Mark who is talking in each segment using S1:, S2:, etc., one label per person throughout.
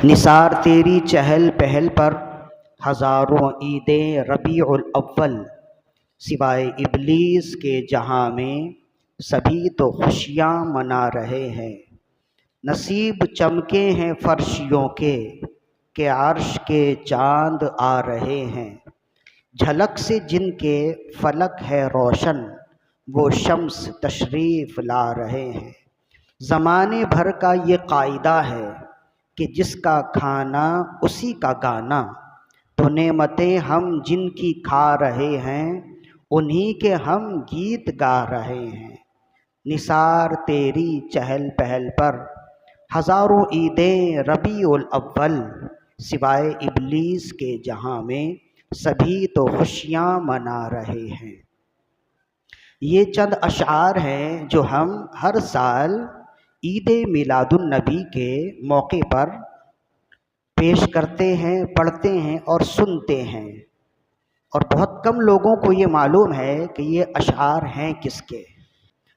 S1: نثار تیری چہل پہل پر ہزاروں عیدیں ربیع الاول، سوائے ابلیس کے جہاں میں سبھی تو خوشیاں منا رہے ہیں۔ نصیب چمکے ہیں فرشیوں کے کہ عرش کے چاند آ رہے ہیں۔ جھلک سے جن کے فلک ہے روشن، وہ شمس تشریف لا رہے ہیں۔ زمانے بھر کا یہ قاعدہ ہے کہ جس کا کھانا اسی کا گانا، تو نعمتیں ہم جن کی کھا رہے ہیں انہی کے ہم گیت گا رہے ہیں۔ نثار تیری چہل پہل پر ہزاروں عیدیں ربیع الاول، سوائے ابلیس کے جہاں میں سبھی تو خوشیاں منا رہے ہیں۔ یہ چند اشعار ہیں جو ہم ہر سال عید میلاد النبی کے موقع پر پیش کرتے ہیں، پڑھتے ہیں اور سنتے ہیں، اور بہت کم لوگوں کو یہ معلوم ہے کہ یہ اشعار ہیں کس کے۔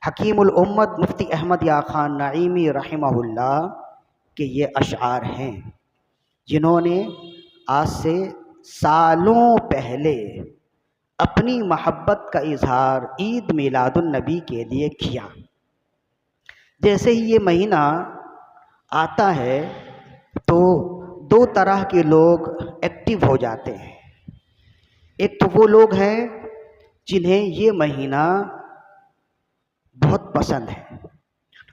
S1: حکیم الامت مفتی احمد یا خان نعیمی رحمہ اللہ کے یہ اشعار ہیں جنہوں نے آج سے سالوں پہلے اپنی محبت کا اظہار عید میلاد النبی کے لیے کیا۔ جیسے ہی یہ مہینہ آتا ہے تو دو طرح کے لوگ ایکٹیو ہو جاتے ہیں۔ ایک تو وہ لوگ ہیں جنہیں یہ مہینہ بہت پسند ہے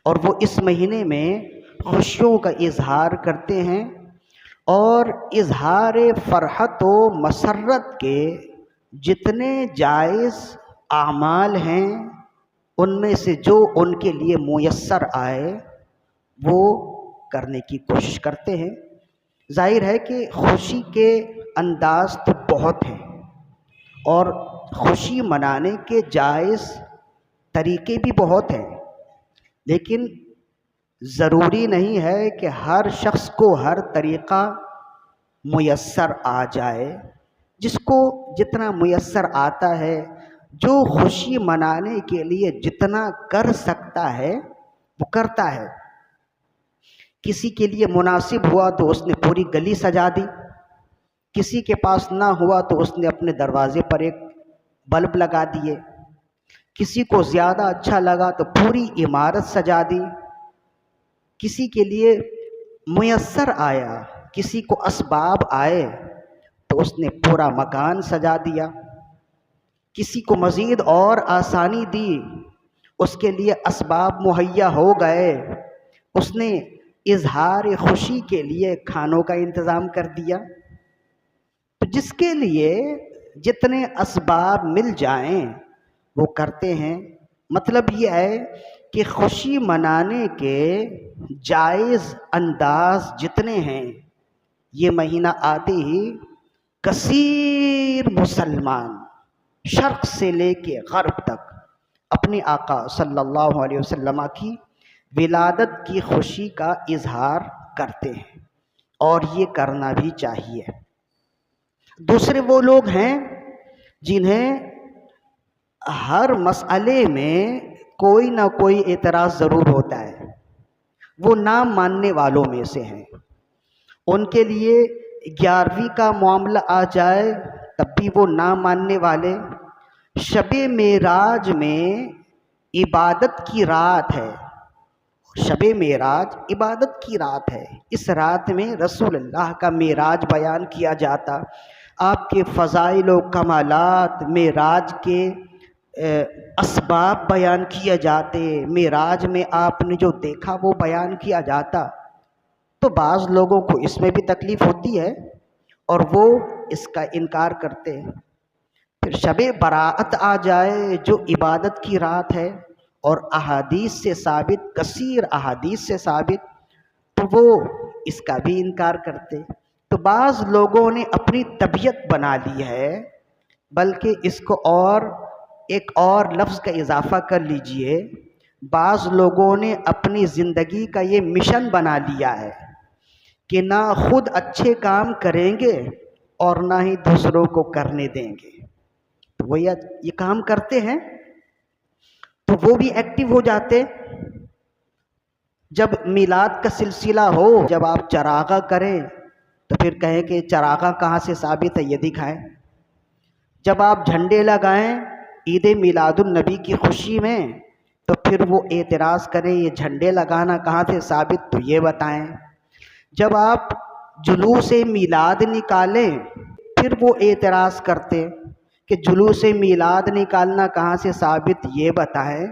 S1: اور وہ اس مہینے میں خوشیوں کا اظہار کرتے ہیں، اور اظہار فرحت و مسرت کے جتنے جائز اعمال ہیں ان میں سے جو ان کے لیے میسر آئے وہ کرنے کی کوشش کرتے ہیں۔ ظاہر ہے کہ خوشی کے انداز تو بہت ہیں اور خوشی منانے کے جائز طریقے بھی بہت ہیں، لیکن ضروری نہیں ہے کہ ہر شخص کو ہر طریقہ میسر آ جائے۔ جس کو جتنا میسر آتا ہے، جو خوشی منانے کے لیے جتنا کر سکتا ہے وہ کرتا ہے۔ کسی کے لیے مناسب ہوا تو اس نے پوری گلی سجا دی، کسی کے پاس نہ ہوا تو اس نے اپنے دروازے پر ایک بلب لگا دیے، کسی کو زیادہ اچھا لگا تو پوری عمارت سجا دی، کسی کے لیے میسر آیا، کسی کو اسباب آئے تو اس نے پورا مکان سجا دیا، کسی کو مزید اور آسانی دی، اس کے لیے اسباب مہیا ہو گئے، اس نے اظہار خوشی کے لیے کھانوں کا انتظام کر دیا۔ تو جس کے لیے جتنے اسباب مل جائیں وہ کرتے ہیں۔ مطلب یہ ہے کہ خوشی منانے کے جائز انداز جتنے ہیں، یہ مہینہ آتے ہی کثیر مسلمان شرق سے لے کے غرب تک اپنے آقا صلی اللہ علیہ وسلم کی ولادت کی خوشی کا اظہار کرتے ہیں، اور یہ کرنا بھی چاہیے۔ دوسرے وہ لوگ ہیں جنہیں ہر مسئلے میں کوئی نہ کوئی اعتراض ضرور ہوتا ہے، وہ نام ماننے والوں میں سے ہیں۔ ان کے لیے 11ویں کا معاملہ آ جائے تب بھی وہ نہ ماننے والے۔ شب معراج میں عبادت کی رات ہے، شب معراج عبادت کی رات ہے، اس رات میں رسول اللہ کا معراج بیان کیا جاتا، آپ کے فضائل و کمالات، معراج کے اسباب بیان کیے جاتے، معراج میں آپ نے جو دیکھا وہ بیان کیا جاتا۔ تو بعض لوگوں کو اس میں بھی تکلیف ہوتی ہے اور وہ اس کا انکار کرتے ہیں۔ پھر شب برات آ جائے جو عبادت کی رات ہے اور احادیث سے ثابت، کثیر احادیث سے ثابت، تو وہ اس کا بھی انکار کرتے۔ تو بعض لوگوں نے اپنی طبیعت بنا لی ہے، بلکہ اس کو اور ایک اور لفظ کا اضافہ کر لیجئے، بعض لوگوں نے اپنی زندگی کا یہ مشن بنا لیا ہے کہ نہ خود اچھے کام کریں گے اور نہ ہی دوسروں کو کرنے دیں گے۔ تو وہ یہ کام کرتے ہیں تو وہ بھی ایکٹیو ہو جاتے، جب میلاد کا سلسلہ ہو، جب آپ چراغاں کریں تو پھر کہیں کہ چراغاں کہاں سے ثابت ہے، یہ دکھائیں۔ جب آپ جھنڈے لگائیں عید میلاد النبی کی خوشی میں تو پھر وہ اعتراض کریں یہ جھنڈے لگانا کہاں سے ثابت، تو یہ بتائیں۔ جب آپ جلوس میلاد نکالیں پھر وہ اعتراض کرتے کہ جلوس میلاد نکالنا کہاں سے ثابت، یہ بتائیں۔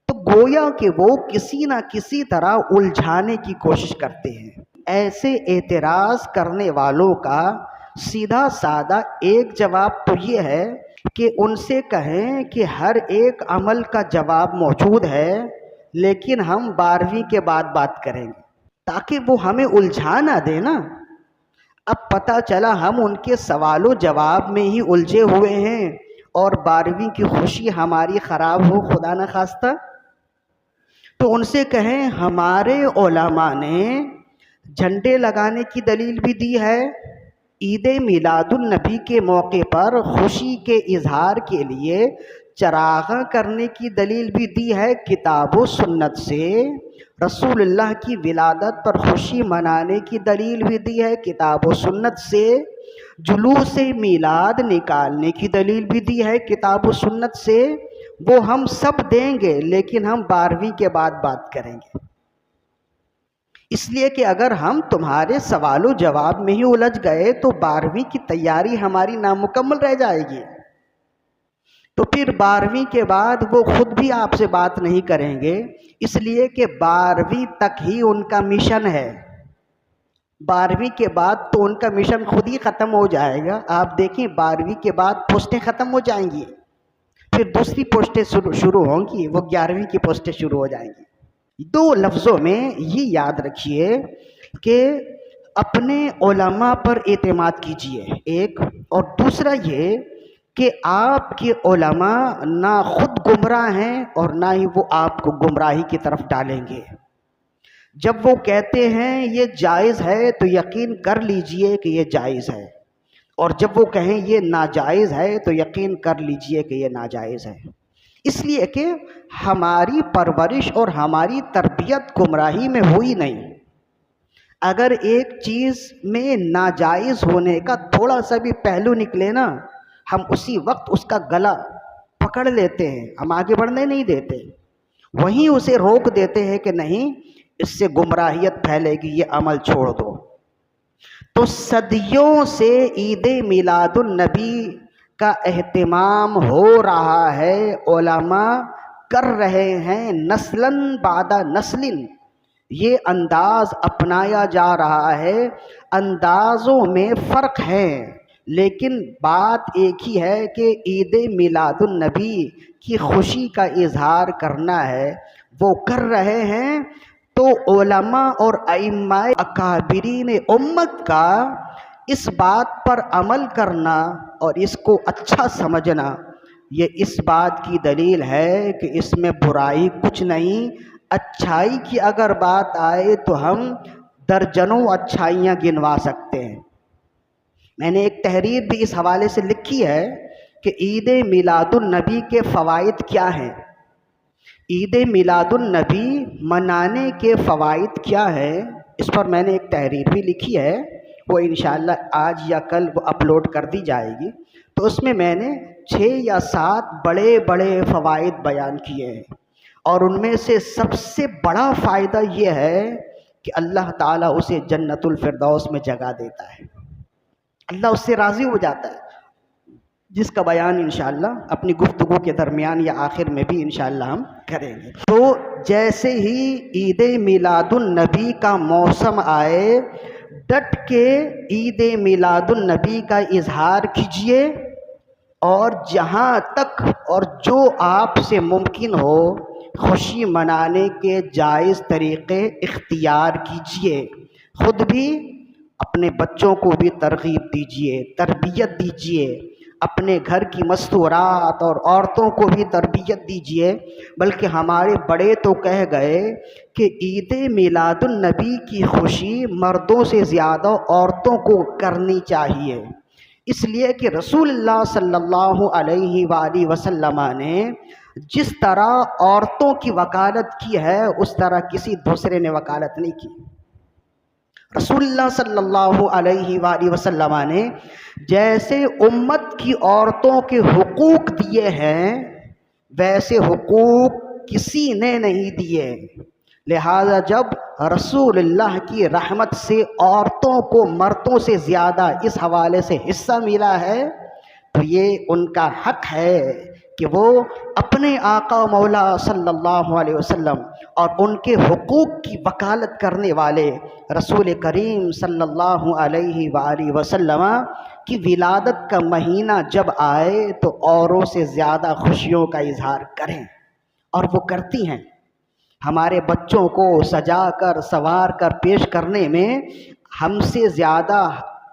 S1: تو گویا کہ وہ کسی نہ کسی طرح الجھانے کی کوشش کرتے ہیں۔ ایسے اعتراض کرنے والوں کا سیدھا سادہ ایک جواب تو یہ ہے کہ ان سے کہیں کہ ہر ایک عمل کا جواب موجود ہے، لیکن ہم 12ویں کے بعد بات کریں گے، تاکہ وہ ہمیں الجھا نہ دے نا۔ اب پتہ چلا ہم ان کے سوال و جواب میں ہی الجھے ہوئے ہیں اور 12ویں کی خوشی ہماری خراب ہو، خدا نہ خواستہ۔ تو ان سے کہیں ہمارے علماء نے جھنڈے لگانے کی دلیل بھی دی ہے، عید میلاد النبی کے موقع پر خوشی کے اظہار کے لیے چراغاں کرنے کی دلیل بھی دی ہے کتاب و سنت سے، رسول اللہ کی ولادت پر خوشی منانے کی دلیل بھی دی ہے کتاب و سنت سے، جلوس میلاد نکالنے کی دلیل بھی دی ہے کتاب و سنت سے۔ وہ ہم سب دیں گے لیکن ہم 12ویں کے بعد بات کریں گے، اس لیے کہ اگر ہم تمہارے سوال و جواب میں ہی الجھ گئے تو 12ویں کی تیاری ہماری نامکمل رہ جائے گی۔ تو پھر 12ویں کے بعد وہ خود بھی آپ سے بات نہیں کریں گے، اس لیے کہ 12ویں تک ہی ان کا مشن ہے۔ 12ویں کے بعد تو ان کا مشن خود ہی ختم ہو جائے گا۔ آپ دیکھیں 12ویں کے بعد پوسٹیں ختم ہو جائیں گی، پھر دوسری پوسٹیں شروع ہوں گی، وہ 11ویں کی پوسٹیں شروع ہو جائیں گی۔ دو لفظوں میں یہ یاد رکھیے کہ اپنے علماء پر اعتماد کیجئے، ایک، اور دوسرا یہ کہ آپ کے علماء نہ خود گمراہ ہیں اور نہ ہی وہ آپ کو گمراہی کی طرف ڈالیں گے۔ جب وہ کہتے ہیں یہ جائز ہے تو یقین کر لیجئے کہ یہ جائز ہے، اور جب وہ کہیں یہ ناجائز ہے تو یقین کر لیجئے کہ یہ ناجائز ہے، اس لیے کہ ہماری پرورش اور ہماری تربیت گمراہی میں ہوئی نہیں۔ اگر ایک چیز میں ناجائز ہونے کا تھوڑا سا بھی پہلو نکلے نا، ہم اسی وقت اس کا گلا پکڑ لیتے ہیں، ہم آگے بڑھنے نہیں دیتے، وہیں اسے روک دیتے ہیں کہ نہیں اس سے گمراہیت پھیلے گی، یہ عمل چھوڑ دو۔ تو صدیوں سے عید میلاد النبی کا اہتمام ہو رہا ہے، علماء کر رہے ہیں، نسلاً بعد نسل یہ انداز اپنایا جا رہا ہے۔ اندازوں میں فرق ہے لیکن بات ایک ہی ہے کہ عید میلاد النبی کی خوشی کا اظہار کرنا ہے، وہ کر رہے ہیں۔ تو علماء اور ائمہ اکابرین امت کا اس بات پر عمل کرنا اور اس کو اچھا سمجھنا، یہ اس بات کی دلیل ہے کہ اس میں برائی کچھ نہیں۔ اچھائی کی اگر بات آئے تو ہم درجنوں اچھائیاں گنوا سکتے ہیں۔ میں نے ایک تحریر بھی اس حوالے سے لکھی ہے کہ عید میلاد النبی کے فوائد کیا ہیں، عید میلاد النبی منانے کے فوائد کیا ہیں، اس پر میں نے ایک تحریر بھی لکھی ہے، وہ انشاءاللہ آج یا کل وہ اپلوڈ کر دی جائے گی۔ تو اس میں میں نے 6 یا 7 بڑے بڑے فوائد بیان کیے ہیں، اور ان میں سے سب سے بڑا فائدہ یہ ہے کہ اللہ تعالیٰ اسے جنت الفردوس میں جگہ دیتا ہے، اللہ اس سے راضی ہو جاتا ہے، جس کا بیان انشاءاللہ اپنی گفتگو کے درمیان یا آخر میں بھی انشاءاللہ ہم کریں گے۔ تو جیسے ہی عید میلاد النبی کا موسم آئے، ڈٹ کے عید میلاد النبی کا اظہار کیجئے، اور جہاں تک اور جو آپ سے ممکن ہو خوشی منانے کے جائز طریقے اختیار کیجئے، خود بھی اپنے بچوں کو بھی ترغیب دیجئے، تربیت دیجئے، اپنے گھر کی مستورات اور عورتوں کو بھی تربیت دیجئے۔ بلکہ ہمارے بڑے تو کہہ گئے کہ عید میلاد النبی کی خوشی مردوں سے زیادہ عورتوں کو کرنی چاہیے، اس لیے کہ رسول اللہ صلی اللہ علیہ وآلہ وسلم نے جس طرح عورتوں کی وکالت کی ہے اس طرح کسی دوسرے نے وکالت نہیں کی۔ رسول اللہ صلی اللہ علیہ وآلہ وسلم نے جیسے امت کی عورتوں کے حقوق دیے ہیں ویسے حقوق کسی نے نہیں دیے، لہذا جب رسول اللہ کی رحمت سے عورتوں کو مردوں سے زیادہ اس حوالے سے حصہ ملا ہے تو یہ ان کا حق ہے کہ وہ اپنے آقا و مولا صلی اللہ علیہ وسلم اور ان کے حقوق کی وکالت کرنے والے رسول کریم صلی اللہ علیہ وآلہ وسلم کی ولادت کا مہینہ جب آئے تو اوروں سے زیادہ خوشیوں کا اظہار کریں، اور وہ کرتی ہیں۔ ہمارے بچوں کو سجا کر سنوار کر پیش کرنے میں ہم سے زیادہ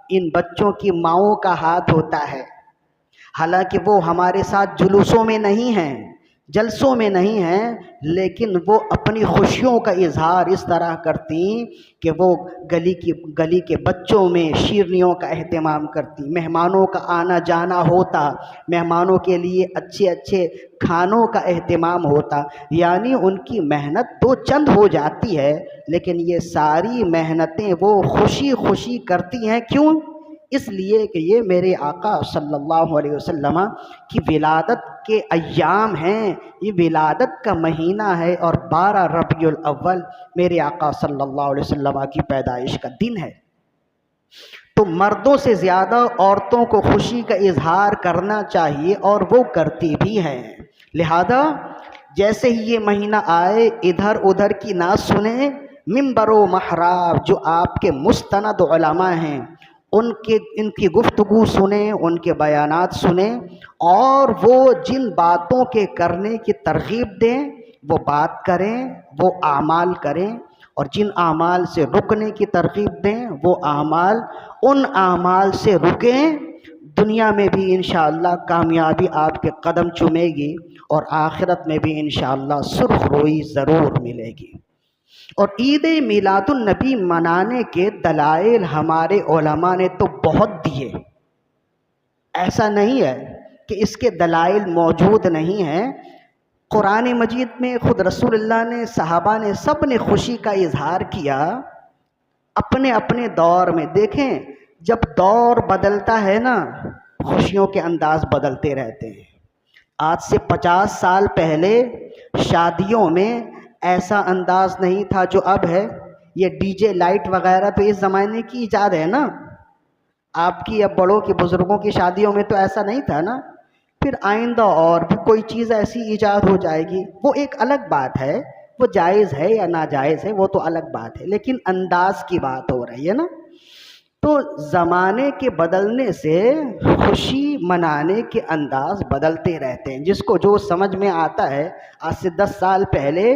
S1: ان بچوں کی ماؤں کا ہاتھ ہوتا ہے، حالانکہ وہ ہمارے ساتھ جلوسوں میں نہیں ہیں، جلسوں میں نہیں ہیں، لیکن وہ اپنی خوشیوں کا اظہار اس طرح کرتی کہ وہ گلی کے بچوں میں شیرنیوں کا اہتمام کرتی، مہمانوں کا آنا جانا ہوتا، مہمانوں کے لیے اچھے اچھے کھانوں کا اہتمام ہوتا، یعنی ان کی محنت تو چند ہو جاتی ہے لیکن یہ ساری محنتیں وہ خوشی خوشی کرتی ہیں۔ کیوں؟ اس لیے کہ یہ میرے آقا صلی اللہ علیہ وسلم کی ولادت کے ایام ہیں، یہ ولادت کا مہینہ ہے، اور 12 ربیع الاول میرے آقا صلی اللہ علیہ وسلم کی پیدائش کا دن ہے۔ تو مردوں سے زیادہ عورتوں کو خوشی کا اظہار کرنا چاہیے، اور وہ کرتی بھی ہیں۔ لہذا جیسے ہی یہ مہینہ آئے ادھر ادھر کی نہ سنیں، منبر و محراب جو آپ کے مستند علماء ہیں ان کی گفتگو سنیں، ان کے بیانات سنیں، اور وہ جن باتوں کے کرنے کی ترغیب دیں وہ بات کریں، وہ اعمال کریں، اور جن اعمال سے رکنے کی ترغیب دیں وہ ان اعمال سے رکیں۔ دنیا میں بھی انشاءاللہ کامیابی آپ کے قدم چومے گی، اور آخرت میں بھی انشاءاللہ سرخ روئی ضرور ملے گی۔ اور عید میلاد النبی منانے کے دلائل ہمارے علماء نے تو بہت دیے، ایسا نہیں ہے کہ اس کے دلائل موجود نہیں ہیں۔ قرآن مجید میں خود رسول اللہ نے، صحابہ نے، سب نے خوشی کا اظہار کیا اپنے اپنے دور میں۔ دیکھیں جب دور بدلتا ہے نا خوشیوں کے انداز بدلتے رہتے ہیں۔ آج سے 50 سال پہلے شادیوں میں ایسا انداز نہیں تھا جو اب ہے، یہ ڈی جے لائٹ وغیرہ تو اس زمانے کی ایجاد ہے نا، آپ کی اب بڑوں کی بزرگوں کی شادیوں میں تو ایسا نہیں تھا نا۔ پھر آئندہ اور بھی کوئی چیز ایسی ایجاد ہو جائے گی، وہ ایک الگ بات ہے، وہ جائز ہے یا ناجائز ہے وہ تو الگ بات ہے، لیکن انداز کی بات ہو رہی ہے نا۔ تو زمانے کے بدلنے سے خوشی منانے کے انداز بدلتے رہتے ہیں، جس کو جو سمجھ میں آتا ہے۔ آج سے 10 سال پہلے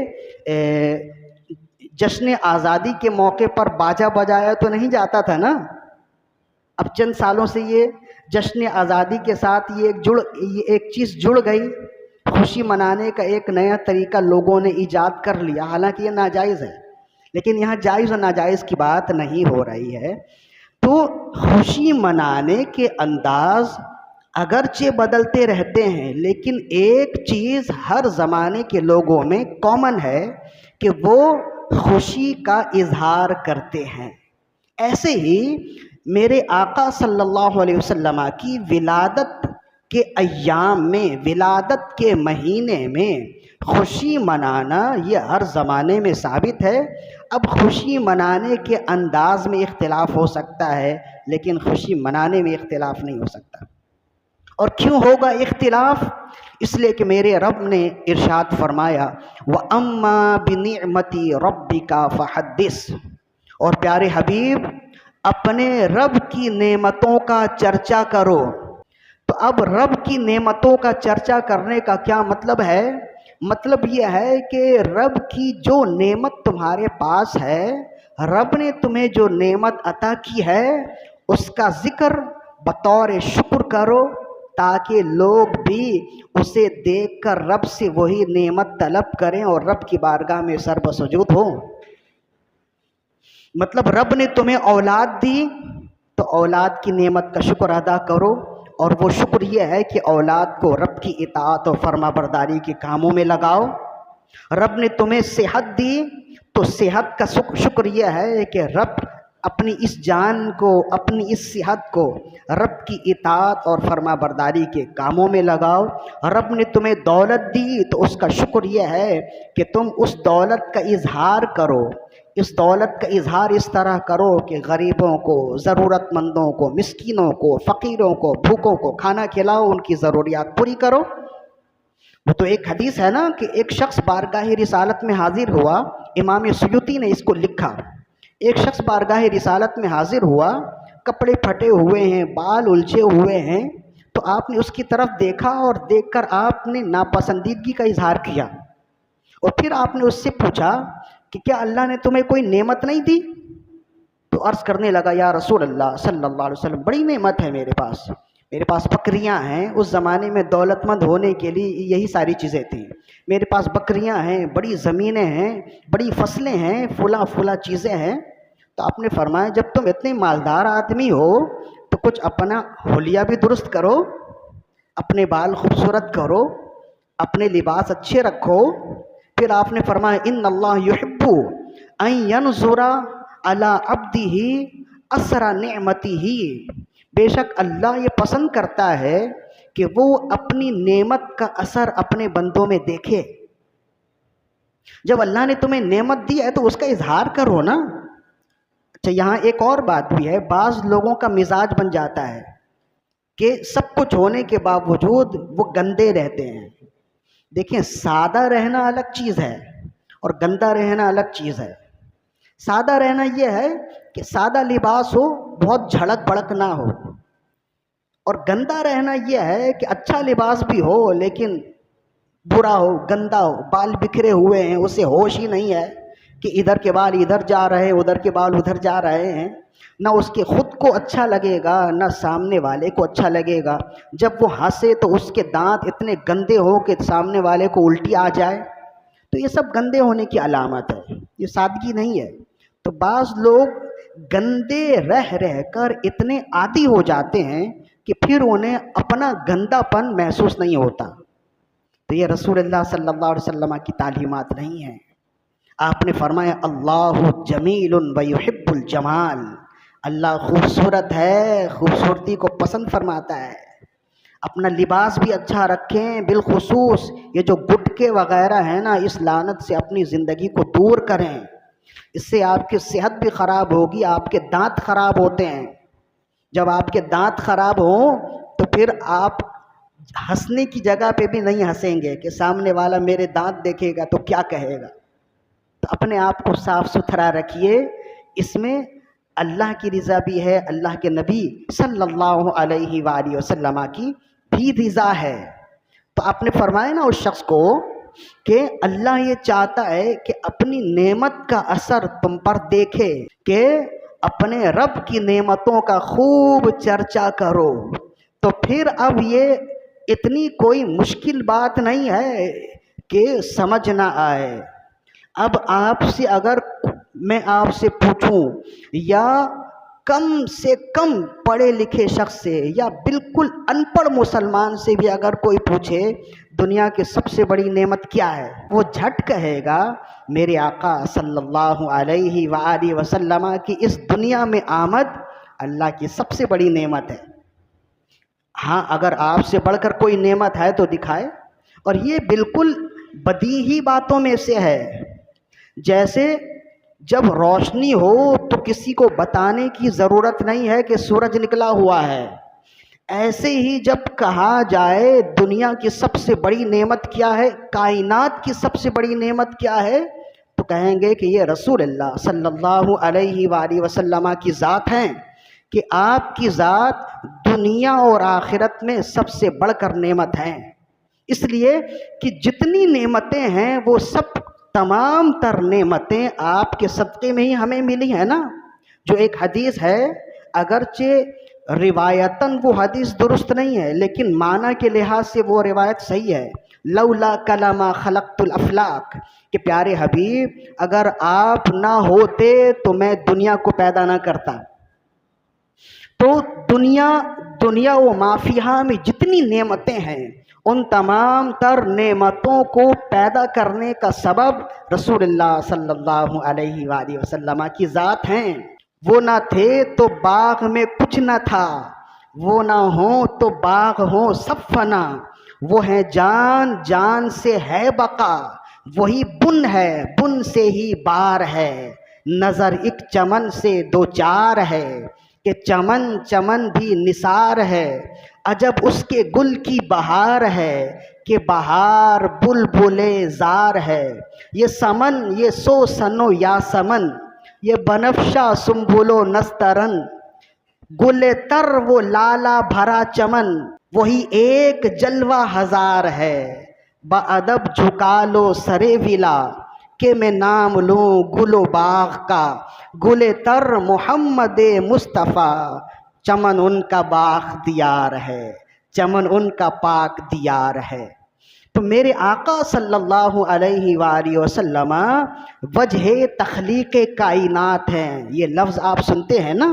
S1: جشن آزادی کے موقع پر باجا بجایا تو نہیں جاتا تھا نا، اب چند سالوں سے یہ جشن آزادی کے ساتھ یہ ایک چیز جڑ گئی، خوشی منانے کا ایک نیا طریقہ لوگوں نے ایجاد کر لیا، حالانکہ یہ ناجائز ہے، لیکن یہاں جائز و ناجائز کی بات نہیں ہو رہی ہے۔ تو خوشی منانے کے انداز اگرچہ بدلتے رہتے ہیں، لیکن ایک چیز ہر زمانے کے لوگوں میں کامن ہے کہ وہ خوشی کا اظہار کرتے ہیں۔ ایسے ہی میرے آقا صلی اللہ علیہ وسلم کی ولادت کے ایام میں، ولادت کے مہینے میں خوشی منانا یہ ہر زمانے میں ثابت ہے۔ اب خوشی منانے کے انداز میں اختلاف ہو سکتا ہے، لیکن خوشی منانے میں اختلاف نہیں ہو سکتا۔ اور کیوں ہوگا اختلاف؟ اس لیے کہ میرے رب نے ارشاد فرمایا وَأَمَّا بِنِعْمَتِ رَبِّكَ فَحَدِّثْ، اور پیارے حبیب اپنے رب کی نعمتوں کا چرچا کرو۔ تو اب رب کی نعمتوں کا چرچا کرنے کا کیا مطلب ہے؟ مطلب یہ ہے کہ رب کی جو نعمت تمہارے پاس ہے، رب نے تمہیں جو نعمت عطا کی ہے اس کا ذکر بطور شکر کرو، تاکہ لوگ بھی اسے دیکھ کر رب سے وہی نعمت طلب کریں اور رب کی بارگاہ میں سر بسجود ہوں۔ مطلب رب نے تمہیں اولاد دی تو اولاد کی نعمت کا شکر ادا کرو، اور وہ شکر یہ ہے کہ اولاد کو رب کی اطاعت اور فرما برداری کے کاموں میں لگاؤ۔ رب نے تمہیں صحت دی تو صحت کا شکر یہ ہے کہ رب اپنی اس جان کو، اپنی اس صحت کو رب کی اطاعت اور فرما برداری کے کاموں میں لگاؤ۔ رب نے تمہیں دولت دی تو اس کا شکر یہ ہے کہ تم اس دولت کا اظہار کرو۔ اس دولت کا اظہار اس طرح کرو کہ غریبوں کو، ضرورت مندوں کو، مسکینوں کو، فقیروں کو، بھوکوں کو کھانا کھلاؤ، ان کی ضروریات پوری کرو۔ وہ تو ایک حدیث ہے نا کہ ایک شخص بارگاہ رسالت میں حاضر ہوا، امام سیوطی نے اس کو لکھا۔ ایک شخص بارگاہ رسالت میں حاضر ہوا، کپڑے پھٹے ہوئے ہیں، بال الجھے ہوئے ہیں، تو آپ نے اس کی طرف دیکھا اور دیکھ کر آپ نے ناپسندیدگی کا اظہار کیا، اور پھر آپ نے اس سے پوچھا کہ کیا اللہ نے تمہیں کوئی نعمت نہیں دی؟ تو عرض کرنے لگا یا رسول اللہ صلی اللہ علیہ وسلم، بڑی نعمت ہے میرے پاس بکریاں ہیں۔ اس زمانے میں دولت مند ہونے کے لیے یہی ساری چیزیں تھیں۔ میرے پاس بکریاں ہیں، بڑی زمینیں ہیں، بڑی فصلیں ہیں، فلاں چیزیں ہیں۔ تو آپ نے فرمایا جب تم اتنے مالدار آدمی ہو تو کچھ اپنا حلیہ بھی درست کرو، اپنے بال خوبصورت کرو، اپنے لباس اچھے رکھو۔ پھر آپ نے فرمایا ان اللہ یحب ان ینظر علی عبدہ اثر نعمتہ، بے شک اللہ یہ پسند کرتا ہے کہ وہ اپنی نعمت کا اثر اپنے بندوں میں دیکھے۔ جب اللہ نے تمہیں نعمت دی ہے تو اس کا اظہار کرو نا۔ اچھا، یہاں ایک اور بات بھی ہے، بعض لوگوں کا مزاج بن جاتا ہے کہ سب کچھ ہونے کے باوجود وہ گندے رہتے ہیں۔ دیکھیں، سادہ رہنا الگ چیز ہے اور گندا رہنا الگ چیز ہے۔ سادہ رہنا یہ ہے کہ سادہ لباس ہو، بہت جھڑک بڑک نہ ہو، اور گندا رہنا یہ ہے کہ اچھا لباس بھی ہو لیکن برا ہو، گندا ہو، بال بکھرے ہوئے ہیں، اسے ہوش ہی نہیں ہے کہ ادھر کے بال ادھر جا رہے ہیں، ادھر کے بال ادھر جا رہے ہیں۔ نہ اس کے خود کو اچھا لگے گا، نہ سامنے والے کو اچھا لگے گا۔ جب وہ ہنسے تو اس کے دانت اتنے گندے ہو کہ سامنے والے کو الٹی آ جائے، تو یہ سب گندے ہونے کی علامت ہے، یہ سادگی نہیں ہے۔ تو بعض لوگ گندے رہ کر اتنے عادی ہو جاتے ہیں کہ پھر انہیں اپنا گندا پن محسوس نہیں ہوتا۔ تو یہ رسول اللہ صلی اللہ علیہ وسلم کی تعلیمات نہیں ہیں۔ آپ نے فرمایا اللہ جمیل و یحب الجمال، اللہ خوبصورت ہے، خوبصورتی کو پسند فرماتا ہے۔ اپنا لباس بھی اچھا رکھیں، بالخصوص یہ جو گٹکے وغیرہ ہیں نا، اس لعنت سے اپنی زندگی کو دور کریں، اس سے آپ کی صحت بھی خراب ہوگی، آپ کے دانت خراب ہوتے ہیں۔ جب آپ کے دانت خراب ہوں تو پھر آپ ہنسنے کی جگہ پہ بھی نہیں ہنسیں گے کہ سامنے والا میرے دانت دیکھے گا تو کیا کہے گا۔ تو اپنے آپ کو صاف ستھرا رکھیے، اس میں اللہ کی رضا بھی ہے، اللہ کے نبی صلی اللہ علیہ وآلہ وسلم کی بھی رضا ہے۔ تو آپ نے فرمایا نا اس شخص کو کہ اللہ یہ چاہتا ہے کہ اپنی نعمت کا اثر تم پر دیکھے، کہ اپنے رب کی نعمتوں کا خوب چرچا کرو۔ تو پھر اب یہ اتنی کوئی مشکل بات نہیں ہے کہ سمجھ نہ آئے۔ اب آپ سے اگر میں آپ سے پوچھوں، یا کم سے کم پڑھے لکھے شخص سے یا بالکل ان پڑھ مسلمان سے بھی اگر کوئی پوچھے دنیا کی سب سے بڑی نعمت کیا ہے، وہ جھٹ کہے گا میرے آقا صلی اللہ علیہ وآلہ وسلم کی اس دنیا میں آمد اللہ کی سب سے بڑی نعمت ہے۔ ہاں، اگر آپ سے بڑھ کر کوئی نعمت ہے تو دکھائے۔ اور یہ بالکل بدیہی باتوں میں سے ہے۔ جیسے جب روشنی ہو تو کسی کو بتانے کی ضرورت نہیں ہے کہ سورج نکلا ہوا ہے، ایسے ہی جب کہا جائے دنیا کی سب سے بڑی نعمت کیا ہے، کائنات کی سب سے بڑی نعمت کیا ہے، تو کہیں گے کہ یہ رسول اللہ صلی اللہ علیہ وآلہ وسلم کی ذات ہیں، کہ آپ کی ذات دنیا اور آخرت میں سب سے بڑھ کر نعمت ہیں۔ اس لیے کہ جتنی نعمتیں ہیں وہ سب تمام تر نعمتیں آپ کے صدقے میں ہی ہمیں ملی ہیں نا۔ جو ایک حدیث ہے، اگرچہ روایتاً وہ حدیث درست نہیں ہے لیکن معنی کے لحاظ سے وہ روایت صحیح ہے، لولا کلمہ خلقت الافلاق، کہ پیارے حبیب اگر آپ نہ ہوتے تو میں دنیا کو پیدا نہ کرتا۔ تو دنیا و مافیہ میں جتنی نعمتیں ہیں ان تمام تر نعمتوں کو پیدا کرنے کا سبب رسول اللہ صلی اللہ علیہ وآلہ وسلم کی ذات ہیں۔ وہ نہ تھے تو باغ میں کچھ نہ تھا، وہ نہ ہوں تو باغ ہوں سب فنا، وہ ہے جان، جان سے ہے بقا، وہی بن ہے، بن سے ہی بار ہے، نظر ایک چمن سے دو چار ہے، کہ چمن چمن بھی نثار ہے، عجب اس کے گل کی بہار ہے، کہ بہار بلبلے زار ہے، یہ سمن یہ سو سنو یا سمن، یہ بنفشہ سنبل و نسترن، گل تر وہ لالا بھرا چمن، وہی ایک جلوہ ہزار ہے، بادب جھکا لو سرے ولا، کہ میں نام لوں گل و باغ کا، گل تر محمد مصطفیٰ، چمن ان کا باغ دیار ہے، چمن ان کا پاک دیار ہے۔ تو میرے آقا صلی اللہ علیہ وآلہ وسلم وجہ تخلیق کائنات ہیں۔ یہ لفظ آپ سنتے ہیں نا،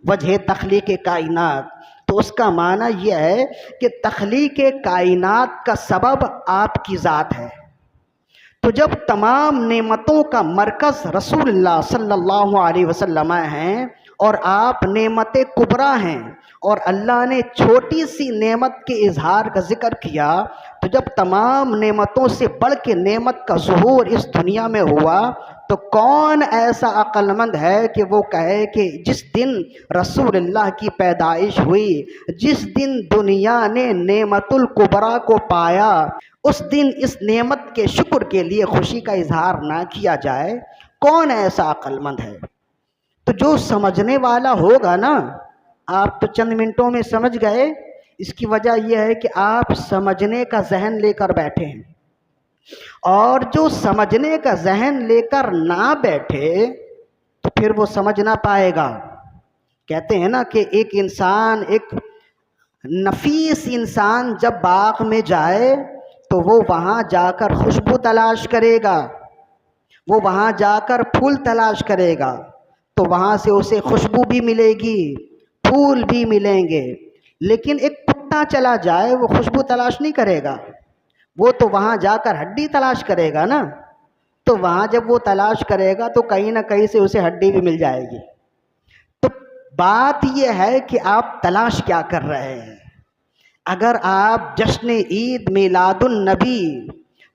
S1: وجہ تخلیق کائنات، تو اس کا معنی یہ ہے کہ تخلیق کائنات کا سبب آپ کی ذات ہے۔ تو جب تمام نعمتوں کا مرکز رسول اللہ صلی اللہ علیہ وسلم ہیں اور آپ نعمت کبریٰ ہیں، اور اللہ نے چھوٹی سی نعمت کے اظہار کا ذکر کیا، تو جب تمام نعمتوں سے بڑھ کے نعمت کا ظہور اس دنیا میں ہوا، تو کون ایسا عقل مند ہے کہ وہ کہے کہ جس دن رسول اللہ کی پیدائش ہوئی، جس دن دنیا نے نعمت الکبریٰ کو پایا، اس دن اس نعمت کے شکر کے لیے خوشی کا اظہار نہ کیا جائے؟ کون ایسا عقل مند ہے؟ تو جو سمجھنے والا ہوگا نا، آپ تو چند منٹوں میں سمجھ گئے، اس کی وجہ یہ ہے کہ آپ سمجھنے کا ذہن لے کر بیٹھے ہیں، اور جو سمجھنے کا ذہن لے کر نہ بیٹھے تو پھر وہ سمجھ نہ پائے گا۔ کہتے ہیں نا کہ ایک انسان، ایک نفیس انسان جب باغ میں جائے تو وہ وہاں جا کر خوشبو تلاش کرے گا، وہ وہاں جا کر پھول تلاش کرے گا، تو وہاں سے اسے خوشبو بھی ملے گی، پھول بھی ملیں گے۔ لیکن ایک کتا چلا جائے وہ خوشبو تلاش نہیں کرے گا، وہ تو وہاں جا کر ہڈی تلاش کرے گا نا، تو وہاں جب وہ تلاش کرے گا تو کہیں نہ کہیں سے اسے ہڈی بھی مل جائے گی۔ تو بات یہ ہے کہ آپ تلاش کیا کر رہے ہیں۔ اگر آپ جشن عید میلاد النبی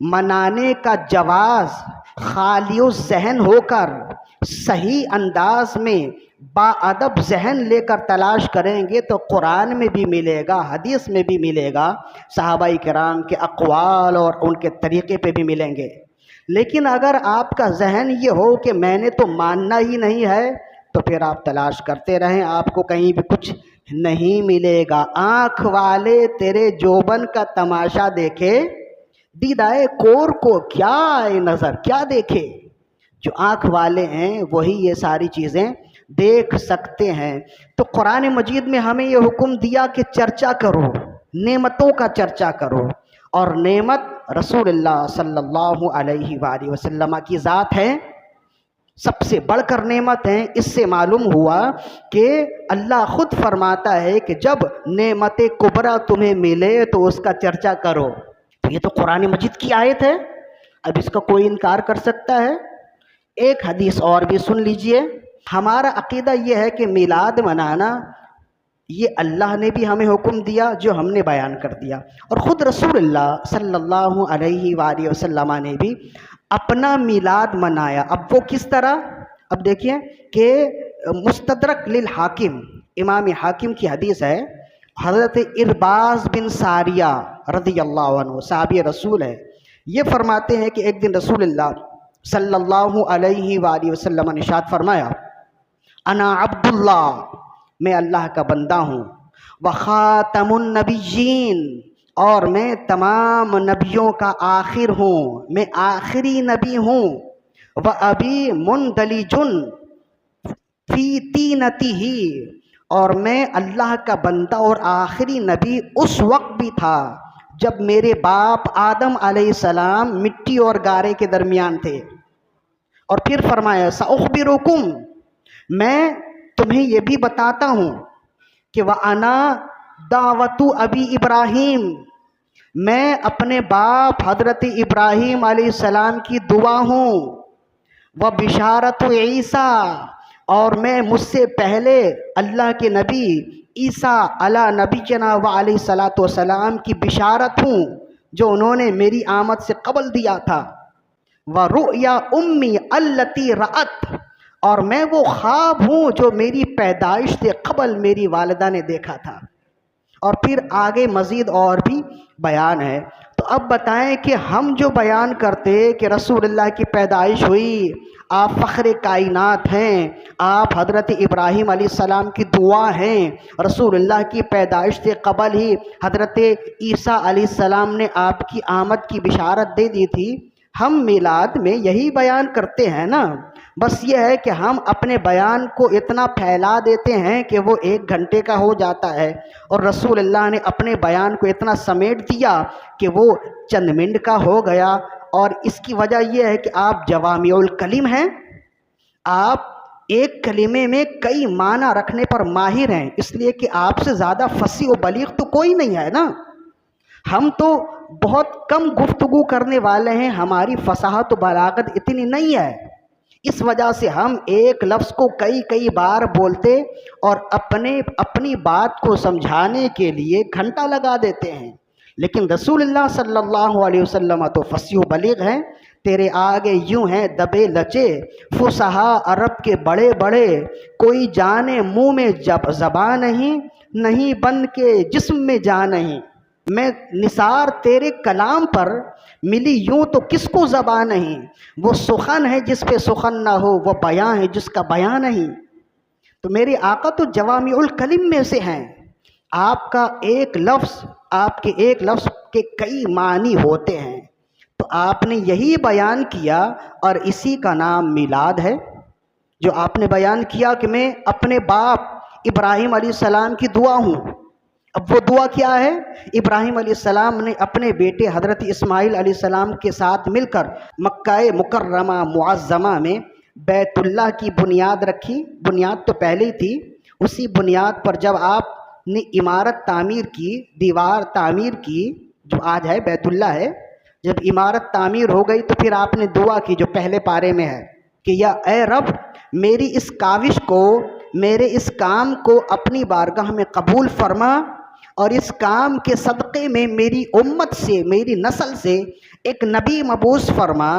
S1: منانے کا جواز خالی الذہن ہو کر صحیح انداز میں با ادب ذہن لے کر تلاش کریں گے تو قرآن میں بھی ملے گا، حدیث میں بھی ملے گا، صحابہ کرام کے اقوال اور ان کے طریقے پہ بھی ملیں گے۔ لیکن اگر آپ کا ذہن یہ ہو کہ میں نے تو ماننا ہی نہیں ہے، تو پھر آپ تلاش کرتے رہیں، آپ کو کہیں بھی کچھ نہیں ملے گا۔ آنکھ والے تیرے جوبن کا تماشا دیکھے، دیدائے کور کو کیا آئے نظر، کیا دیکھے؟ جو آنکھ والے ہیں وہی یہ ساری چیزیں دیکھ سکتے ہیں۔ تو قرآن مجید میں ہمیں یہ حکم دیا کہ چرچا کرو، نعمتوں کا چرچا کرو، اور نعمت رسول اللہ صلی اللہ علیہ وآلہ وسلم کی ذات ہے، سب سے بڑھ کر نعمت ہیں۔ اس سے معلوم ہوا کہ اللہ خود فرماتا ہے کہ جب نعمت کبریٰ تمہیں ملے تو اس کا چرچا کرو۔ تو یہ تو قرآن مجید کی آیت ہے، اب اس کا کوئی انکار کر سکتا ہے؟ ایک حدیث اور بھی سن لیجئے۔ ہمارا عقیدہ یہ ہے کہ میلاد منانا یہ اللہ نے بھی ہمیں حکم دیا جو ہم نے بیان کر دیا، اور خود رسول اللہ صلی اللہ علیہ وآلہ وسلم نے بھی اپنا میلاد منایا۔ اب وہ کس طرح؟ اب دیکھیں کہ مستدرک للحاکم، امام حاکم کی حدیث ہے، حضرت ارباز بن ساریہ رضی اللہ عنہ صحابی رسول ہے، یہ فرماتے ہیں کہ ایک دن رسول اللہ صلی اللہ علیہ وآلہ وسلم نے ارشاد فرمایا، انا عبداللہ، میں اللہ کا بندہ ہوں، وخاتم النبیین، اور میں تمام نبیوں کا آخر ہوں، میں آخری نبی ہوں، وابی مندلج فی تینتہ، اور میں اللہ کا بندہ اور آخری نبی اس وقت بھی تھا جب میرے باپ آدم علیہ السلام مٹی اور گارے کے درمیان تھے۔ اور پھر فرمایا سأخبرکم، میں تمہیں یہ بھی بتاتا ہوں کہ وَأَنَا دعوت ابی ابراہیم، میں اپنے باپ حضرت ابراہیم علیہ السلام کی دعا ہوں، وبشارت عیسیٰ، اور میں مجھ سے پہلے اللہ کے نبی عیسیٰ علی نبینا و علیہ الصلاۃ والسلام کی بشارت ہوں جو انہوں نے میری آمد سے قبل دیا تھا، وَرُؤْيَا أُمِّي الَّتِي رَأَتْ، اور میں وہ خواب ہوں جو میری پیدائش سے قبل میری والدہ نے دیکھا تھا۔ اور پھر آگے مزید اور بھی بیان ہے۔ تو اب بتائیں کہ ہم جو بیان کرتے کہ رسول اللہ کی پیدائش ہوئی، آپ فخر کائنات ہیں، آپ حضرت ابراہیم علیہ السلام کی دعا ہیں، رسول اللہ کی پیدائش سے قبل ہی حضرت عیسیٰ علیہ السلام نے آپ کی آمد کی بشارت دے دی تھی، ہم میلاد میں یہی بیان کرتے ہیں نا۔ بس یہ ہے کہ ہم اپنے بیان کو اتنا پھیلا دیتے ہیں کہ وہ 1 گھنٹے کا ہو جاتا ہے، اور رسول اللہ نے اپنے بیان کو اتنا سمیٹ دیا کہ وہ چند منٹ کا ہو گیا۔ اور اس کی وجہ یہ ہے کہ آپ جوامع الکلم ہیں، آپ ایک کلمے میں کئی معنی رکھنے پر ماہر ہیں، اس لیے کہ آپ سے زیادہ فصیح و بلیغ تو کوئی نہیں ہے نا۔ ہم تو بہت کم گفتگو کرنے والے ہیں، ہماری فصاحت و بلاغت اتنی نہیں ہے، اس وجہ سے ہم ایک لفظ کو کئی بار بولتے اور اپنی بات کو سمجھانے کے لیے گھنٹہ لگا دیتے ہیں۔ لیکن رسول اللہ صلی اللہ علیہ وسلم تو فصیح و بلیغ ہیں، تیرے آگے یوں ہیں دبے لچے فصحا عرب کے بڑے بڑے، کوئی جانے منہ میں زبان نہیں بند کے جسم میں جان نہیں۔ میں نثار تیرے کلام پر ملی یوں تو کس کو زبان نہیں، وہ سخن ہے جس پہ سخن نہ ہو، وہ بیان ہے جس کا بیان نہیں۔ تو میرے آقا تو جوامع الکلم میں سے ہیں، آپ کا ایک لفظ کے کئی معنی ہوتے ہیں، تو آپ نے یہی بیان کیا، اور اسی کا نام میلاد ہے، جو آپ نے بیان کیا کہ میں اپنے باپ ابراہیم علیہ السلام کی دعا ہوں۔ اب وہ دعا کیا ہے؟ ابراہیم علیہ السلام نے اپنے بیٹے حضرت اسماعیل علیہ السلام کے ساتھ مل کر مکہ مکرمہ معظمہ میں بیت اللہ کی بنیاد رکھی۔ بنیاد تو پہلے ہی تھی، اسی بنیاد پر جب آپ نے عمارت تعمیر کی، دیوار تعمیر کی، جو آج ہے بیت اللہ ہے، جب عمارت تعمیر ہو گئی تو پھر آپ نے دعا کی جو پہلے پارے میں ہے کہ یا اے رب، میری اس کاوش کو، میرے اس کام کو اپنی بارگاہ میں قبول فرما، اور اس کام کے صدقے میں میری امت سے، میری نسل سے ایک نبی مبعوث فرما،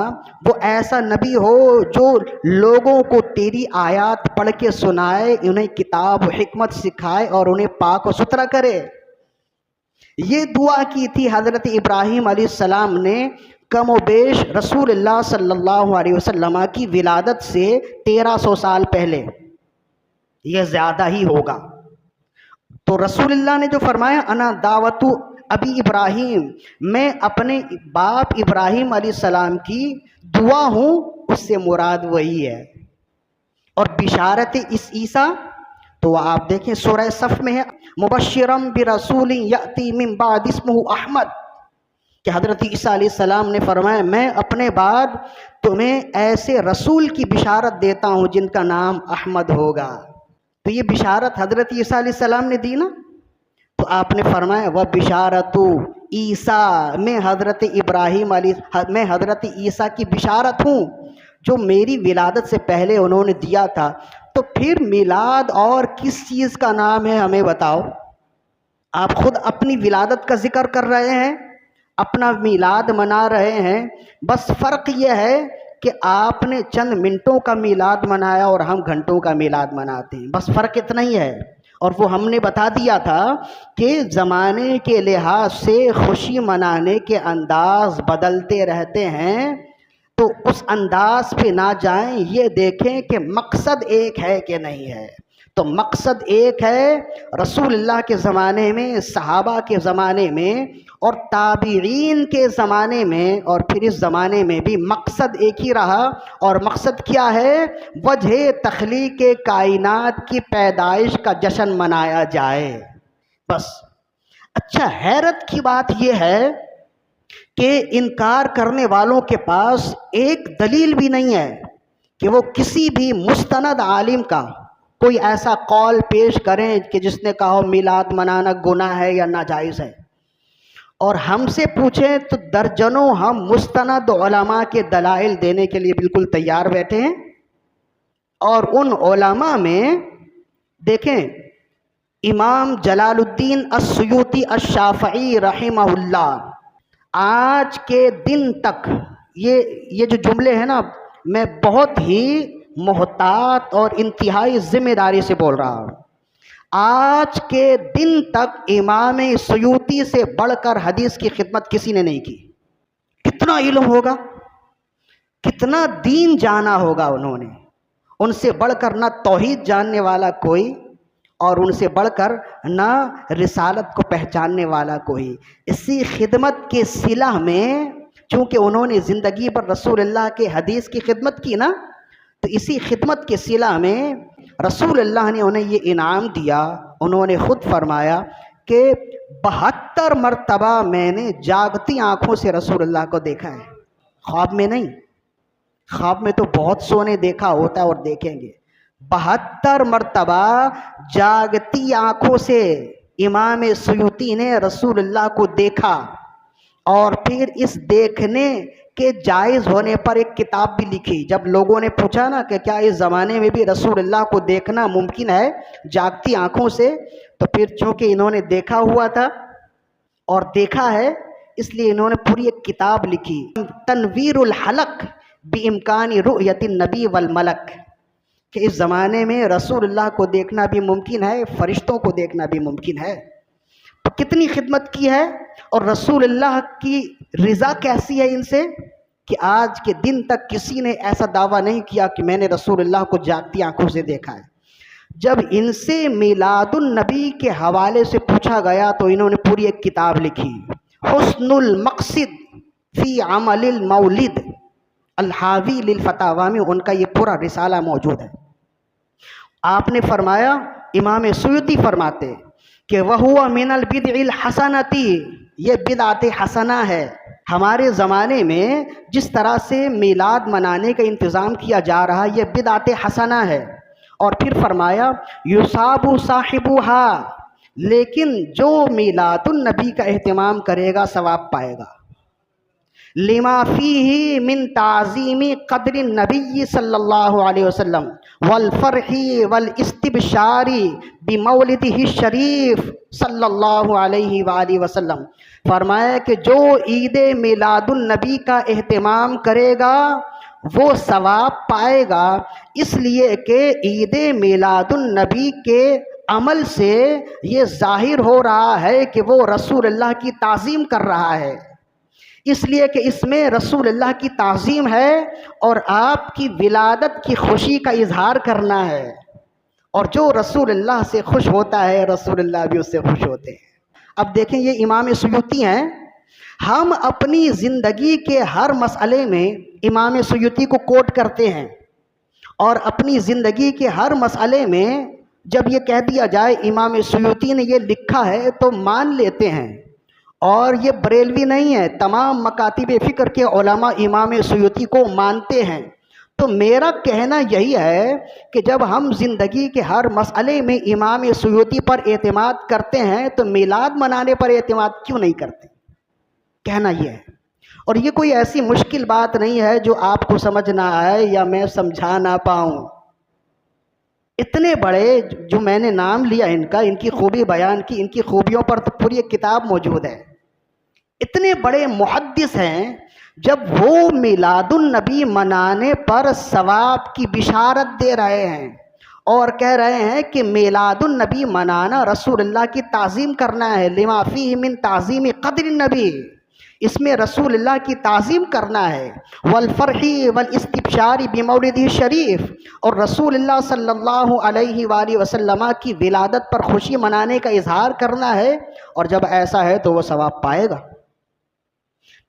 S1: وہ ایسا نبی ہو جو لوگوں کو تیری آیات پڑھ کے سنائے، انہیں کتاب و حکمت سکھائے اور انہیں پاک و ستھرا کرے۔ یہ دعا کی تھی حضرت ابراہیم علیہ السلام نے کم و بیش رسول اللہ صلی اللہ علیہ وسلم کی ولادت سے 1300 سال پہلے، یہ زیادہ ہی ہوگا۔ تو رسول اللہ نے جو فرمایا انا دعوت ابی ابراہیم، میں اپنے باپ ابراہیم علیہ السلام کی دعا ہوں، اس سے مراد وہی ہے۔ اور بشارت اس عیسیٰ تو آپ دیکھیں سورہ صف میں ہے، مبشرم برسول یأتی من بعد اسمہ احمد، کہ حضرت عیسیٰ علیہ السلام نے فرمایا میں اپنے بعد تمہیں ایسے رسول کی بشارت دیتا ہوں جن کا نام احمد ہوگا۔ تو یہ بشارت حضرت عیسیٰ علیہ السلام نے دی نا، تو آپ نے فرمایا وہ بشارت عیسیٰ، میں حضرت عیسیٰ کی بشارت ہوں جو میری ولادت سے پہلے انہوں نے دیا تھا۔ تو پھر میلاد اور کس چیز کا نام ہے ہمیں بتاؤ؟ آپ خود اپنی ولادت کا ذکر کر رہے ہیں، اپنا میلاد منا رہے ہیں، بس فرق یہ ہے کہ آپ نے چند منٹوں کا میلاد منایا اور ہم گھنٹوں کا میلاد مناتے ہیں، بس فرق اتنا ہی ہے۔ اور وہ ہم نے بتا دیا تھا کہ زمانے کے لحاظ سے خوشی منانے کے انداز بدلتے رہتے ہیں، تو اس انداز پہ نہ جائیں، یہ دیکھیں کہ مقصد ایک ہے کہ نہیں ہے۔ تو مقصد ایک ہے، رسول اللہ کے زمانے میں، صحابہ کے زمانے میں اور تابعین کے زمانے میں، اور پھر اس زمانے میں بھی مقصد ایک ہی رہا، اور مقصد کیا ہے؟ وجہ تخلیق کائنات کی پیدائش کا جشن منایا جائے، بس۔ اچھا، حیرت کی بات یہ ہے کہ انکار کرنے والوں کے پاس ایک دلیل بھی نہیں ہے کہ وہ کسی بھی مستند عالم کا، کوئی ایسا قول پیش کریں کہ جس نے کہا میلاد منانا گناہ ہے یا ناجائز ہے، اور ہم سے پوچھیں تو درجنوں ہم مستند علماء کے دلائل دینے کے لیے بالکل تیار بیٹھے ہیں۔ اور ان علماء میں دیکھیں امام جلال الدین السیوطی الشافعی رحمہ اللہ، آج کے دن تک یہ جو جملے ہیں نا، میں بہت ہی محتاط اور انتہائی ذمہ داری سے بول رہا ہوں، آج کے دن تک امام سیوطی سے بڑھ کر حدیث کی خدمت کسی نے نہیں کی۔ کتنا علم ہوگا، کتنا دین جانا ہوگا انہوں نے، ان سے بڑھ کر نہ توحید جاننے والا کوئی، اور ان سے بڑھ کر نہ رسالت کو پہچاننے والا کوئی۔ اسی خدمت کے صلہ میں، چونکہ انہوں نے زندگی پر رسول اللہ کے حدیث کی خدمت کی نا، تو اسی خدمت کے صلہ میں رسول اللہ نے انہیں یہ انعام دیا۔ انہوں نے خود فرمایا کہ 72 مرتبہ میں نے جاگتی آنکھوں سے رسول اللہ کو دیکھا ہے، خواب میں نہیں، خواب میں تو بہت سونے دیکھا ہوتا ہے اور دیکھیں گے، 72 مرتبہ جاگتی آنکھوں سے امام سیوطی نے رسول اللہ کو دیکھا، اور پھر اس دیکھنے کے جائز ہونے پر ایک کتاب بھی لکھی۔ جب لوگوں نے پوچھا نا کہ کیا اس زمانے میں بھی رسول اللہ کو دیکھنا ممکن ہے جاگتی آنکھوں سے، تو پھر چونکہ انہوں نے دیکھا ہوا تھا اور دیکھا ہے، اس لیے انہوں نے پوری ایک کتاب لکھی، تنویر الحلق بامکان رؤیت النبی والملک، کہ اس زمانے میں رسول اللہ کو دیکھنا بھی ممکن ہے، فرشتوں کو دیکھنا بھی ممکن ہے۔ تو کتنی خدمت کی ہے، اور رسول اللہ کی رضا کیسی ہے ان سے، کہ آج کے دن تک کسی نے ایسا دعویٰ نہیں کیا کہ میں نے رسول اللہ کو جاگتی آنکھوں سے دیکھا ہے۔ جب ان سے میلاد النبی کے حوالے سے پوچھا گیا تو انہوں نے پوری ایک کتاب لکھی، حسن المقصد فی عمل المولد الحاوی للفتاوی، میں ان کا یہ پورا رسالہ موجود ہے۔ آپ نے فرمایا، امام سیوطی فرماتے کہ وَهُوَ مِنَ الْبِدْعِ الْحَسَنَةِ، یہ بدعت حسنہ ہے۔ ہمارے زمانے میں جس طرح سے میلاد منانے کا انتظام کیا جا رہا ہے، یہ بدعت حسنہ ہے۔ اور پھر فرمایا یُصَابُ صَاحِبُهَا، لیکن جو میلاد النبی کا اہتمام کرے گا ثواب پائے گا، لما فیہ من تعظیم قدر النبی صلی اللہ علیہ وسلم والفرح والاستبشار بمولدہ الشریف صلی اللہ علیہ وآلہ وسلم۔ فرمایا کہ جو عید میلاد النبی کا اہتمام کرے گا وہ ثواب پائے گا، اس لیے کہ عید میلاد النبی کے عمل سے یہ ظاہر ہو رہا ہے کہ وہ رسول اللہ کی تعظیم کر رہا ہے، اس لیے کہ اس میں رسول اللہ کی تعظیم ہے اور آپ کی ولادت کی خوشی کا اظہار کرنا ہے، اور جو رسول اللہ سے خوش ہوتا ہے رسول اللہ بھی اس سے خوش ہوتے ہیں۔ اب دیکھیں یہ امام سیوطی ہیں، ہم اپنی زندگی کے ہر مسئلے میں امام سیوطی کو کوٹ کرتے ہیں، اور اپنی زندگی کے ہر مسئلے میں جب یہ کہہ دیا جائے امام سیوطی نے یہ لکھا ہے تو مان لیتے ہیں۔ اور یہ بریلوی نہیں ہے، تمام مکاتب فکر کے علماء امام سیوطی کو مانتے ہیں۔ تو میرا کہنا یہی ہے کہ جب ہم زندگی کے ہر مسئلے میں امام سیوطی پر اعتماد کرتے ہیں تو میلاد منانے پر اعتماد کیوں نہیں کرتے؟ کہنا یہ ہے، اور یہ کوئی ایسی مشکل بات نہیں ہے جو آپ کو سمجھ نہ آئے یا میں سمجھا نہ پاؤں۔ اتنے بڑے جو میں نے نام لیا ان کا، ان کی خوبی بیان کی، ان کی خوبیوں پر تو پوری ایک کتاب موجود ہے۔ اتنے بڑے محدث ہیں، جب وہ میلاد النبی منانے پر ثواب کی بشارت دے رہے ہیں اور کہہ رہے ہیں کہ میلاد النبی منانا رسول اللہ کی تعظیم کرنا ہے، لما فیہ من تعظیم قدر النبی، اس میں رسول اللہ کی تعظیم کرنا ہے، والفرح والاستبشار بمولدہ الشریف، اور رسول اللہ صلی اللہ علیہ وآلہ وسلم کی ولادت پر خوشی منانے کا اظہار کرنا ہے، اور جب ایسا ہے تو وہ ثواب پائے گا۔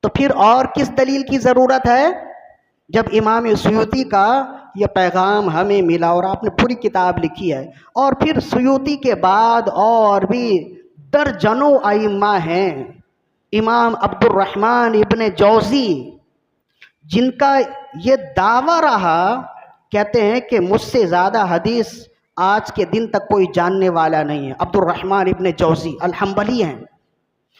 S1: تو پھر اور کس دلیل کی ضرورت ہے جب امام سیوطی کا یہ پیغام ہمیں ملا، اور آپ نے پوری کتاب لکھی ہے، اور پھر سیوطی کے بعد اور بھی درجنوں ائمہ ہیں، امام عبد الرحمن ابن جوزی، جن کا یہ دعویٰ رہا، کہتے ہیں کہ مجھ سے زیادہ حدیث آج کے دن تک کوئی جاننے والا نہیں ہے۔ عبد الرحمن ابن جوزی الحنبلی ہیں،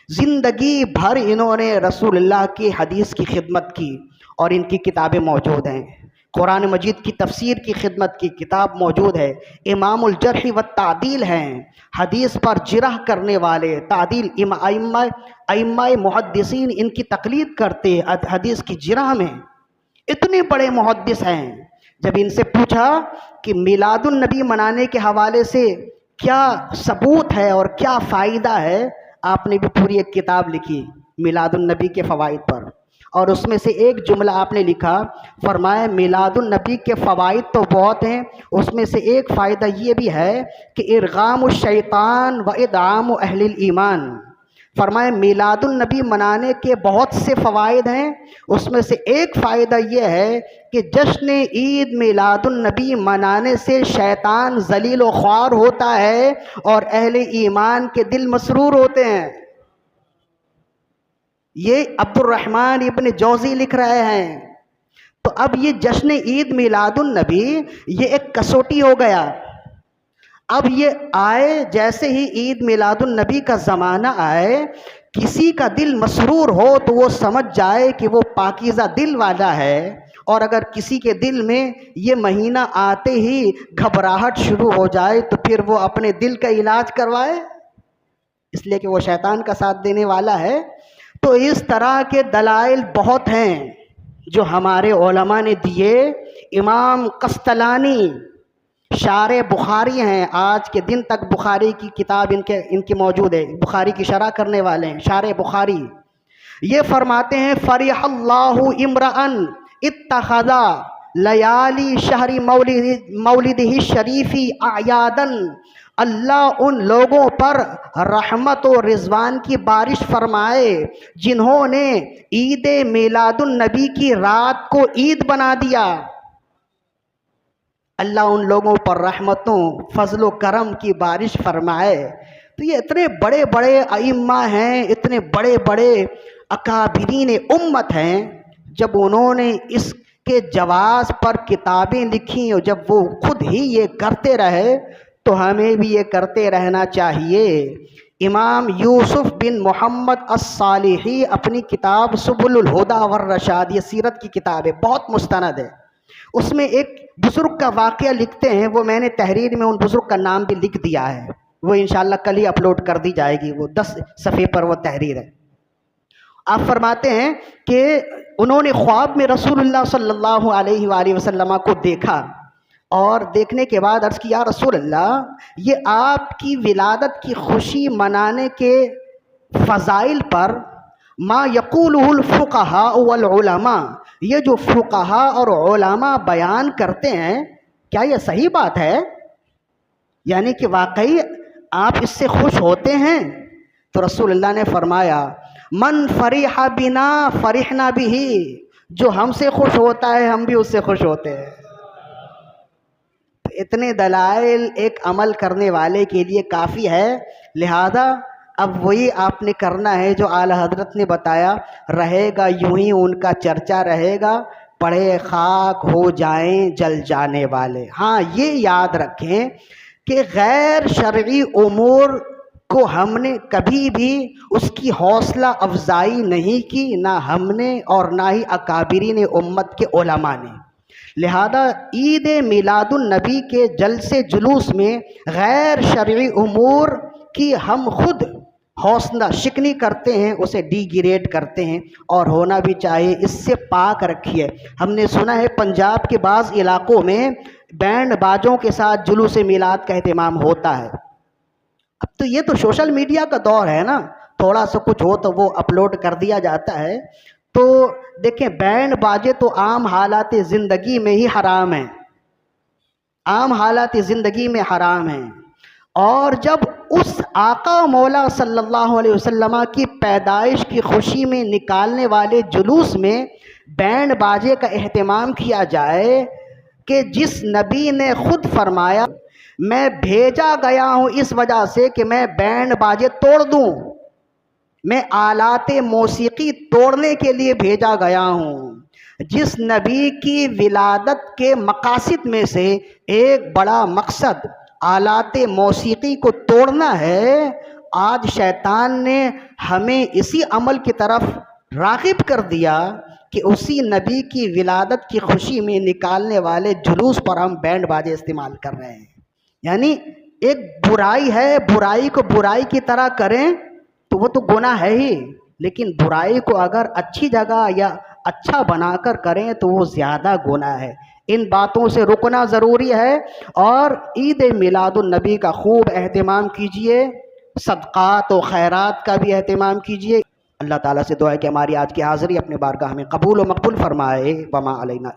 S1: زندگی بھر انہوں نے رسول اللہ کی حدیث کی خدمت کی اور ان کی کتابیں موجود ہیں۔ قرآن مجید کی تفسیر کی خدمت کی کتاب موجود ہے۔ امام الجرح والتعدیل ہیں، حدیث پر جرح کرنے والے، تعدیل ائمہ محدثین ان کی تقلید کرتے حدیث کی جرح میں، اتنے بڑے محدث ہیں۔ جب ان سے پوچھا کہ میلاد النبی منانے کے حوالے سے کیا ثبوت ہے اور کیا فائدہ ہے، آپ نے بھی پوری ایک کتاب لکھی میلاد النبی کے فوائد پر، اور اس میں سے ایک جملہ آپ نے لکھا، فرمایا میلاد النبی کے فوائد تو بہت ہیں، اس میں سے ایک فائدہ یہ بھی ہے کہ ارغام الشیطان و ادعام اہل الایمان۔ فرمایا میلاد النبی منانے کے بہت سے فوائد ہیں، اس میں سے ایک فائدہ یہ ہے کہ جشن عید میلاد النبی منانے سے شیطان ذلیل و خوار ہوتا ہے اور اہل ایمان کے دل مسرور ہوتے ہیں۔ یہ عبد الرحمن ابن جوزی لکھ رہے ہیں۔ تو اب یہ جشن عید میلاد النبی یہ ایک کسوٹی ہو گیا۔ اب یہ آئے، جیسے ہی عید میلاد النبی کا زمانہ آئے، کسی کا دل مسرور ہو تو وہ سمجھ جائے کہ وہ پاکیزہ دل والا ہے، اور اگر کسی کے دل میں یہ مہینہ آتے ہی گھبراہٹ شروع ہو جائے تو پھر وہ اپنے دل کا علاج کروائے، اس لیے کہ وہ شیطان کا ساتھ دینے والا ہے۔ تو اس طرح کے دلائل بہت ہیں جو ہمارے علماء نے دیے۔ امام قسطلانی شارح بخاری ہیں، آج کے دن تک بخاری کی کتاب ان کی موجود ہے، بخاری کی شرح کرنے والے ہیں، شارح بخاری۔ یہ فرماتے ہیں فرح اللہ امرأن اتخذ لیالی شہر مولدہ الشریفی اعیادن، اللہ ان لوگوں پر رحمت و رضوان کی بارش فرمائے جنہوں نے عید میلاد النبی کی رات کو عید بنا دیا۔ اللہ ان لوگوں پر رحمتوں، فضل و کرم کی بارش فرمائے۔ تو یہ اتنے بڑے بڑے ائمہ ہیں، اتنے بڑے بڑے اکابرین امت ہیں، جب انہوں نے اس کے جواز پر کتابیں لکھی اور جب وہ خود ہی یہ کرتے رہے تو ہمیں بھی یہ کرتے رہنا چاہیے۔ امام یوسف بن محمد الصالحی اپنی کتاب سبل الہدی والرشاد، یہ سیرت کی کتاب ہے، بہت مستند ہے، اس میں ایک بزرگ کا واقعہ لکھتے ہیں، وہ میں نے تحریر میں ان بزرگ کا نام بھی لکھ دیا ہے، وہ انشاءاللہ کل ہی اپلوڈ کر دی جائے گی، وہ 10 صفحے پر وہ تحریر ہے۔ آپ فرماتے ہیں کہ انہوں نے خواب میں رسول اللہ صلی اللہ علیہ وآلہ وسلم کو دیکھا، اور دیکھنے کے بعد عرض کی یا رسول اللہ، یہ آپ کی ولادت کی خوشی منانے کے فضائل پر ما یقولہ الفقہاء والعلماء، یہ جو فقہاء اور علماء بیان کرتے ہیں، کیا یہ صحیح بات ہے؟ یعنی کہ واقعی آپ اس سے خوش ہوتے ہیں؟ تو رسول اللہ نے فرمایا من فرح بنا فرحنا بھی، جو ہم سے خوش ہوتا ہے ہم بھی اس سے خوش ہوتے ہیں۔ اتنے دلائل ایک عمل کرنے والے کے لیے کافی ہے، لہذا اب وہی آپ نے کرنا ہے جو اعلیٰ حضرت نے بتایا، رہے گا یوں ہی ان کا چرچا رہے گا، پڑے خاک ہو جائیں جل جانے والے۔ ہاں یہ یاد رکھیں کہ غیر شرعی امور کو ہم نے کبھی بھی اس کی حوصلہ افزائی نہیں کی، نہ ہم نے اور نہ ہی اکابرین امت کے علماء نے۔ لہذا عید میلاد النبی کے جلسے جلوس میں غیر شرعی امور کی ہم خود حوصلہ شکنی کرتے ہیں، اسے ڈی گریڈ کرتے ہیں، اور ہونا بھی چاہیے، اس سے پاک رکھیے۔ ہم نے سنا ہے پنجاب کے بعض علاقوں میں بینڈ باجوں کے ساتھ جلوس میلاد کا اہتمام ہوتا ہے۔ اب تو یہ تو سوشل میڈیا کا دور ہے نا، تھوڑا سا کچھ ہو تو وہ اپلوڈ کر دیا جاتا ہے۔ تو دیکھیں بینڈ باجے تو عام حالات زندگی میں ہی حرام ہیں، عام حالات زندگی میں حرام ہیں، اور جب اس آقا مولا صلی اللہ علیہ وسلم کی پیدائش کی خوشی میں نکالنے والے جلوس میں بینڈ باجے کا اہتمام کیا جائے کہ جس نبی نے خود فرمایا میں بھیجا گیا ہوں اس وجہ سے کہ میں بینڈ باجے توڑ دوں، میں آلات موسیقی توڑنے کے لیے بھیجا گیا ہوں، جس نبی کی ولادت کے مقاصد میں سے ایک بڑا مقصد آلات موسیقی کو توڑنا ہے، آج شیطان نے ہمیں اسی عمل کی طرف راغب کر دیا کہ اسی نبی کی ولادت کی خوشی میں نکالنے والے جلوس پر ہم بینڈ باجے استعمال کر رہے ہیں۔ یعنی ایک برائی ہے، برائی کو برائی کی طرح کریں تو وہ تو گناہ ہے ہی، لیکن برائی کو اگر اچھی جگہ یا اچھا بنا کر کریں تو وہ زیادہ گناہ ہے۔ ان باتوں سے رکنا ضروری ہے، اور عید میلاد النبی کا خوب اہتمام کیجئے، صدقات و خیرات کا بھی اہتمام کیجئے۔ اللہ تعالیٰ سے دعا ہے کہ ہماری آج کی حاضری اپنے بارگاہ میں قبول و مقبول فرمائے۔ وما علینا